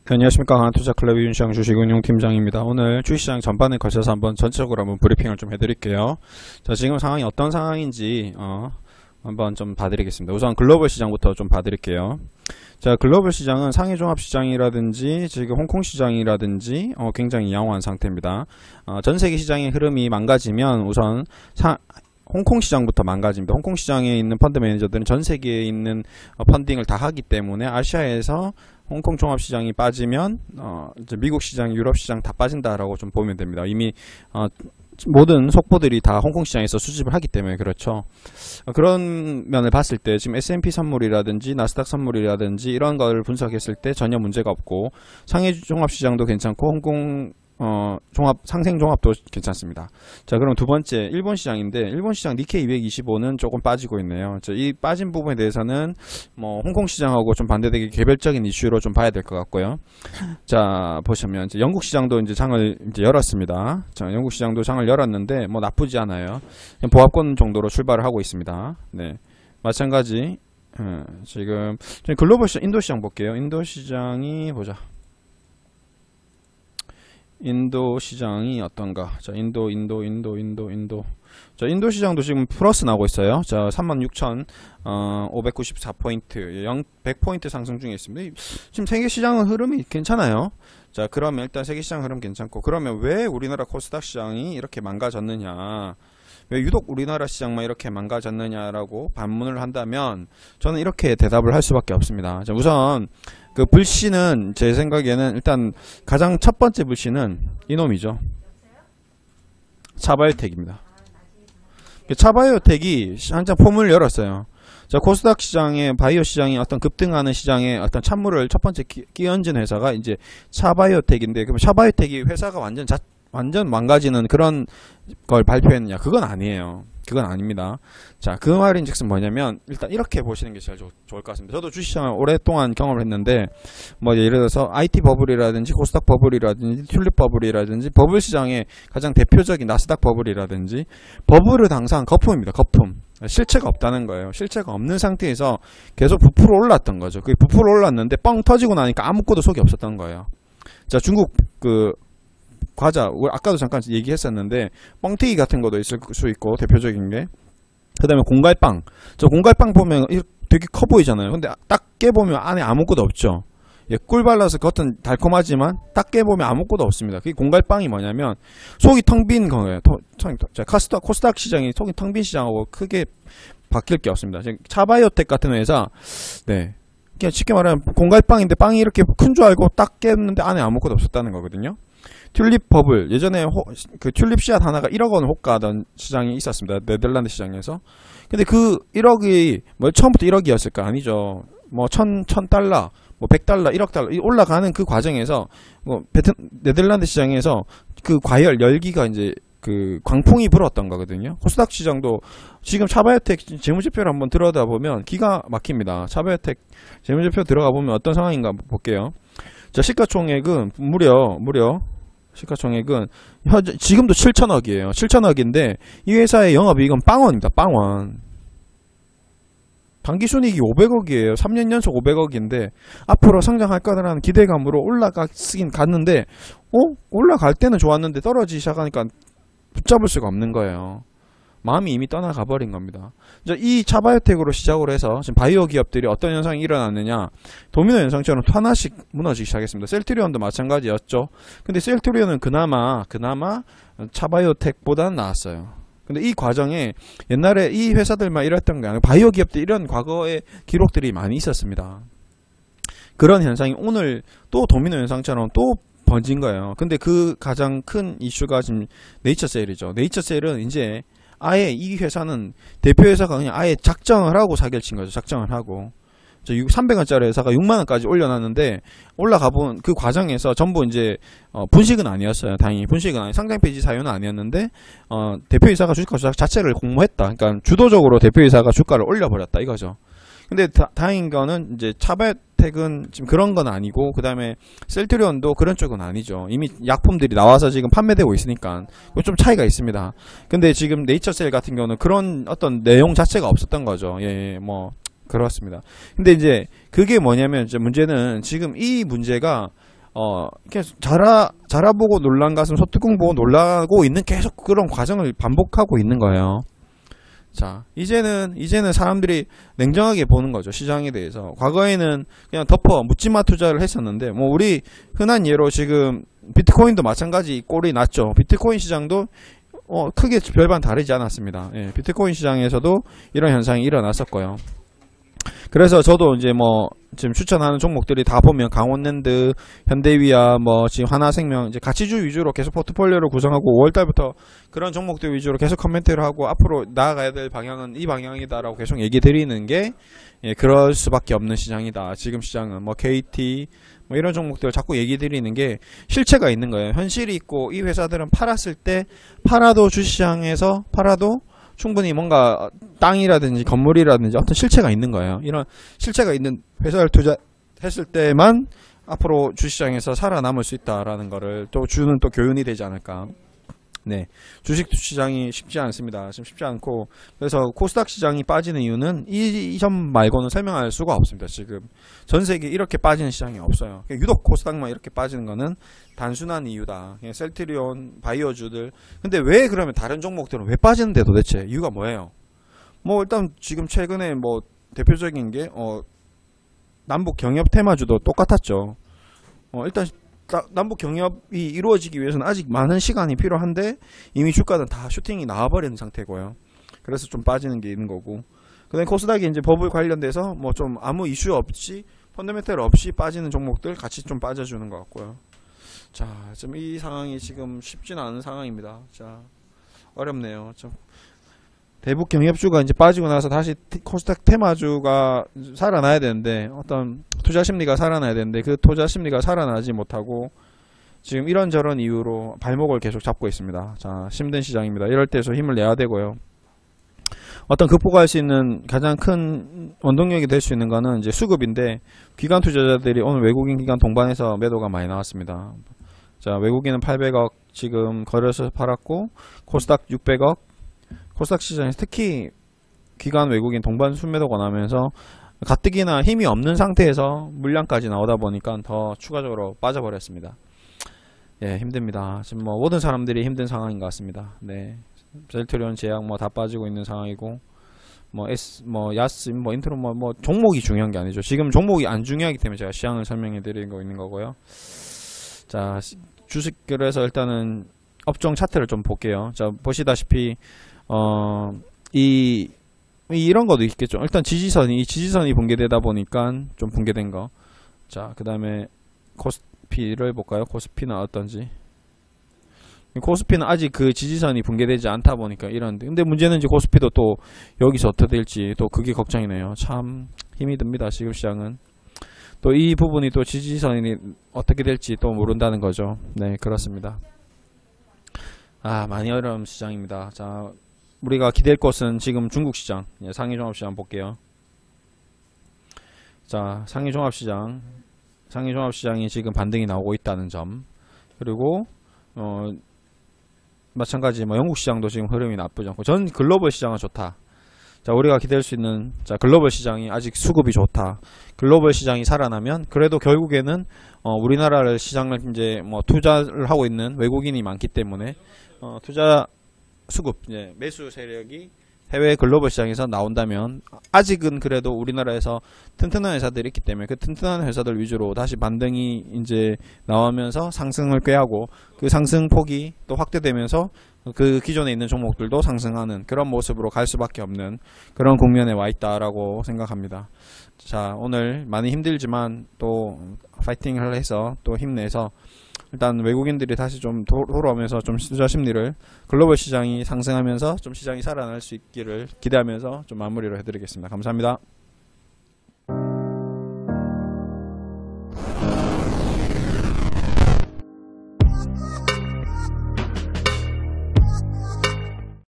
안녕하십니까. 강한투자클럽 윤시영 주식운용팀장입니다. 오늘 주식시장 전반에 걸쳐서 전체적으로 한번 브리핑을 좀 해드릴게요. 자, 지금 상황이 어떤 상황인지 한번 좀 봐드리겠습니다. 우선 글로벌 시장부터 좀 봐드릴게요. 자, 글로벌 시장은 상해 종합 시장이라든지 지금 홍콩 시장이라든지 굉장히 양호한 상태입니다. 전 세계 시장의 흐름이 망가지면 우선 홍콩 시장부터 망가집니다. 홍콩 시장에 있는 펀드 매니저들은 전 세계에 있는 펀딩을 다 하기 때문에 아시아에서 홍콩 종합 시장이 빠지면 이제 미국 시장, 유럽 시장 다 빠진다라고 좀 보면 됩니다. 이미 모든 속보들이 다 홍콩 시장에서 수집을 하기 때문에 그렇죠. 그런 면을 봤을 때 지금 S&P 선물이라든지 나스닥 선물이라든지 이런 걸 분석했을 때 전혀 문제가 없고 상해 종합 시장도 괜찮고 홍콩 상생 종합도 괜찮습니다. 자, 그럼 두 번째 일본 시장인데 일본 시장 니케이 225는 조금 빠지고 있네요. 자, 이 빠진 부분에 대해서는 홍콩 시장하고 좀 반대되게 개별적인 이슈로 좀 봐야 될 것 같고요. 자, 보시면 이제 영국 시장도 이제 장을 이제 열었습니다. 자, 영국 시장도 장을 열었는데 나쁘지 않아요. 그냥 보합권 정도로 출발을 하고 있습니다. 네, 마찬가지. 지금 글로벌 시장, 인도 시장 볼게요. 인도 시장이 보자. 인도 시장이 어떤가? 자, 인도. 자, 인도 시장도 지금 플러스 나오고 있어요. 자, 36,594포인트, 100포인트 상승 중에 있습니다. 지금 세계 시장은 흐름이 괜찮아요. 자, 그러면 일단 세계 시장 흐름 괜찮고, 그러면 왜 우리나라 코스닥 시장이 이렇게 망가졌느냐? 왜 유독 우리나라 시장만 이렇게 망가졌느냐라고 반문을 한다면 저는 이렇게 대답을 할 수밖에 없습니다. 자, 우선 그 불씨는 제 생각에는 일단 가장 첫 번째 불씨는 이놈이죠. 차바이오텍입니다. 차바이오텍이 한참 폼을 열었어요. 자, 코스닥 시장의 바이오 시장이 어떤 급등하는 시장에 어떤 찬물을 첫 번째 끼얹은 회사가 이제 차바이오텍인데, 그럼 차바이오텍이 회사가 완전 망가지는 그런 걸 발표했느냐? 그건 아니에요. 그건 아닙니다. 자, 그 말인즉슨 뭐냐면 일단 이렇게 보시는 게 제일 좋을 것 같습니다. 저도 주식시장을 오랫동안 경험을 했는데 예를 들어서 IT 버블이라든지 코스닥 버블이라든지 튤립 버블이라든지 버블 시장의 가장 대표적인 나스닥 버블이라든지 버블은 항상 거품입니다. 거품. 실체가 없다는 거예요. 실체가 없는 상태에서 계속 부풀어 올랐던 거죠. 그게 부풀어 올랐는데 뻥 터지고 나니까 아무것도 속이 없었던 거예요. 자, 중국 과자, 아까도 잠깐 얘기했었는데 뻥튀기 같은 것도 있을 수 있고 대표적인 게, 그 다음에 공갈빵. 저 공갈빵 보면 되게 커 보이잖아요. 근데 딱 깨보면 안에 아무것도 없죠. 꿀 발라서 겉은 달콤하지만 딱 깨보면 아무것도 없습니다. 그게 공갈빵이 뭐냐면 속이 텅 빈 거예요. 코스닥 시장이 속이 텅 빈 시장하고 크게 바뀔 게 없습니다. 차바이오텍 같은 회사, 네, 그냥 쉽게 말하면 공갈빵인데 빵이 이렇게 큰 줄 알고 딱 깼는데 안에 아무것도 없었다는 거거든요. 튤립 버블, 예전에 그 튤립 씨앗 하나가 1억 원 호가하던 시장이 있었습니다. 네덜란드 시장에서. 근데 그 1억이 처음부터 1억이었을까? 아니죠. $1,000, $100, $1억 올라가는 그 과정에서 네덜란드 시장에서 그 과열 열기가 이제 그 광풍이 불었던 거거든요. 코스닥 시장도 지금 차바이오텍 재무제표를 한번 들여다보면 기가 막힙니다. 차바이오텍 재무제표 들어가 보면 어떤 상황인가 볼게요. 자, 시가총액은 무려 시가총액은 지금도 7천억이에요. 7천억인데 이 회사의 영업이익은 빵원입니다. 빵원. 당기순이익이 500억이에요. 3년 연속 500억인데 앞으로 상장할 거라는 기대감으로 올라가긴 갔는데 올라갈 때는 좋았는데 떨어지기 시작하니까 붙잡을 수가 없는 거예요. 마음이 이미 떠나가 버린 겁니다. 이 차바이오텍으로 시작으로 해서 지금 바이오 기업들이 어떤 현상이 일어났느냐, 도미노 현상처럼 하나씩 무너지기 시작했습니다. 셀트리온도 마찬가지였죠. 근데 셀트리온은 그나마 차바이오텍보다는 나았어요. 근데 이 과정에 옛날에 이 회사들만 이랬던 게 아니고 바이오 기업들 이런 과거의 기록들이 많이 있었습니다. 그런 현상이 오늘 또 도미노 현상처럼 또 번진 거예요. 근데 그 가장 큰 이슈가 지금 네이처셀이죠. 네이처셀은 이제 아예 이 회사는 대표회사가 그냥 아예 작정을 하고 사기를 친 거죠. 작정을 하고 300원짜리 회사가 6만원까지 올려놨는데 올라가본 그 과정에서 전부 이제 분식은 아니었어요. 다행히 분식은 아니, 상장 폐지 사유는 아니었는데 대표이사가 주가 조작 자체를 공모했다. 그러니까 주도적으로 대표이사가 주가를 올려버렸다 이거죠. 근데 다행인 거는 이제 차바이오텍은 지금 그런 건 아니고, 그 다음에 셀트리온도 그런 쪽은 아니죠. 이미 약품들이 나와서 지금 판매되고 있으니까 좀 차이가 있습니다. 근데 지금 네이처셀 같은 경우는 그런 어떤 내용 자체가 없었던 거죠. 그렇습니다. 근데 이제 그게 뭐냐면 이제 문제는 지금 이 문제가 이렇게 자라보고 놀란 가슴 소뚜껑 보고 놀라고 있는 계속 그런 과정을 반복하고 있는 거예요. 자, 이제는 사람들이 냉정하게 보는 거죠. 시장에 대해서. 과거에는 그냥 덮어 묻지마 투자를 했었는데, 뭐 우리 흔한 예로 지금 비트코인도 마찬가지 꼴이 났죠. 비트코인 시장도 크게 별반 다르지 않았습니다. 예, 비트코인 시장에서도 이런 현상이 일어났었고요. 그래서 저도 이제 뭐 지금 추천하는 종목들이 다 보면 강원랜드, 현대위아, 뭐 지금 하나생명 이제 가치주 위주로 계속 포트폴리오를 구성하고 5월달부터 그런 종목들 위주로 계속 커멘트를 하고 앞으로 나아가야 될 방향은 이 방향이다라고 계속 얘기 드리는 게 그럴 수밖에 없는 시장이다. 지금 시장은 뭐 KT 뭐 이런 종목들 자꾸 얘기 드리는 게 실체가 있는 거예요. 현실이 있고 이 회사들은 팔았을 때 팔아도 주시장에서 팔아도 충분히 뭔가 땅이라든지 건물이라든지 어떤 실체가 있는 거예요. 이런 실체가 있는 회사를 투자했을 때만 앞으로 주시장에서 살아남을 수 있다라는 거를 또 주는 또 교훈이 되지 않을까. 네, 주식 시장이 쉽지 않습니다. 지금 쉽지 않고 그래서 코스닥 시장이 빠지는 이유는 이 점 말고는 설명할 수가 없습니다. 지금 전 세계 이렇게 빠지는 시장이 없어요. 유독 코스닥만 이렇게 빠지는 거는 단순한 이유다. 그냥 셀트리온, 바이오주들. 근데 왜 그러면 다른 종목들은 왜 빠지는데 도대체 이유가 뭐예요? 뭐 일단 지금 최근에 뭐 대표적인 게 남북 경협 테마주도 똑같았죠. 일단 남북 경협이 이루어지기 위해서는 아직 많은 시간이 필요한데 이미 주가는 다 슈팅이 나와버린 상태고요. 그래서 좀 빠지는 게 있는 거고. 그다음에 코스닥이 이제 버블 관련돼서 뭐 좀 아무 이슈 없이 펀더멘털 없이 빠지는 종목들 같이 좀 빠져주는 것 같고요. 자, 지금 이 상황이 지금 쉽지는 않은 상황입니다. 자, 어렵네요. 좀 대북 경협주가 이제 빠지고 나서 다시 코스닥 테마주가 살아나야 되는데 어떤 투자 심리가 살아나야 되는데 그 투자 심리가 살아나지 못하고 지금 이런저런 이유로 발목을 계속 잡고 있습니다. 자, 힘든 시장입니다. 이럴 때서 힘을 내야 되고요. 어떤 극복할 수 있는 가장 큰 원동력이 될 수 있는 거는 이제 수급인데 기관 투자자들이 오늘 외국인 기관 동반해서 매도가 많이 나왔습니다. 자, 외국인은 800억 지금 거래소 팔았고 코스닥 600억. 코스닥 시장에서 특히 기관 외국인 동반 순매도가 나면서 가뜩이나 힘이 없는 상태에서 물량까지 나오다 보니까 더 추가적으로 빠져버렸습니다. 예, 힘듭니다. 지금 뭐 모든 사람들이 힘든 상황인 것 같습니다. 네, 셀트리온, 제약 뭐 다 빠지고 있는 상황이고 야스, 인트로 뭐 종목이 중요한 게 아니죠. 지금 종목이 안 중요하기 때문에 제가 시장을 설명해 드리고 있는 거고요. 자, 주식 그래서 일단은 업종 차트를 좀 볼게요. 자, 보시다시피 이런 것도 있겠죠. 일단 지지선이 붕괴되다 보니까 좀 붕괴된 거. 자, 그 다음에 코스피를 볼까요? 코스피는 어떤지. 코스피는 아직 그 지지선이 붕괴되지 않다 보니까 이런데. 근데 문제는 이제 코스피도 또 여기서 어떻게 될지 또 그게 걱정이네요. 참 힘이 듭니다. 지금 시장은. 또 이 부분이 또 지지선이 어떻게 될지 또 모른다는 거죠. 네, 그렇습니다. 많이 어려운 시장입니다. 자, 우리가 기댈 것은 지금 중국 시장, 상해 종합시장 볼게요. 자, 상해 종합시장이 지금 반등이 나오고 있다는 점. 그리고 마찬가지 영국 시장도 지금 흐름이 나쁘지 않고 전 글로벌 시장은 좋다. 자, 우리가 기댈 수 있는 글로벌 시장이 아직 수급이 좋다. 글로벌 시장이 살아나면 그래도 결국에는 우리나라를 시장을 이제 투자를 하고 있는 외국인이 많기 때문에 투자 수급, 매수 세력이 해외 글로벌 시장에서 나온다면 아직은 그래도 우리나라에서 튼튼한 회사들이 있기 때문에 그 튼튼한 회사들 위주로 다시 반등이 이제 나오면서 상승을 꾀하고 그 상승폭이 또 확대되면서 그 기존에 있는 종목들도 상승하는 그런 모습으로 갈 수밖에 없는 그런 국면에 와 있다라고 생각합니다. 자, 오늘 많이 힘들지만 또 파이팅을 해서 또 힘내서 일단 외국인들이 다시 좀 돌아오면서 좀 투자 심리를 글로벌 시장이 상승하면서 좀 시장이 살아날 수 있기를 기대하면서 좀 마무리를 해드리겠습니다. 감사합니다.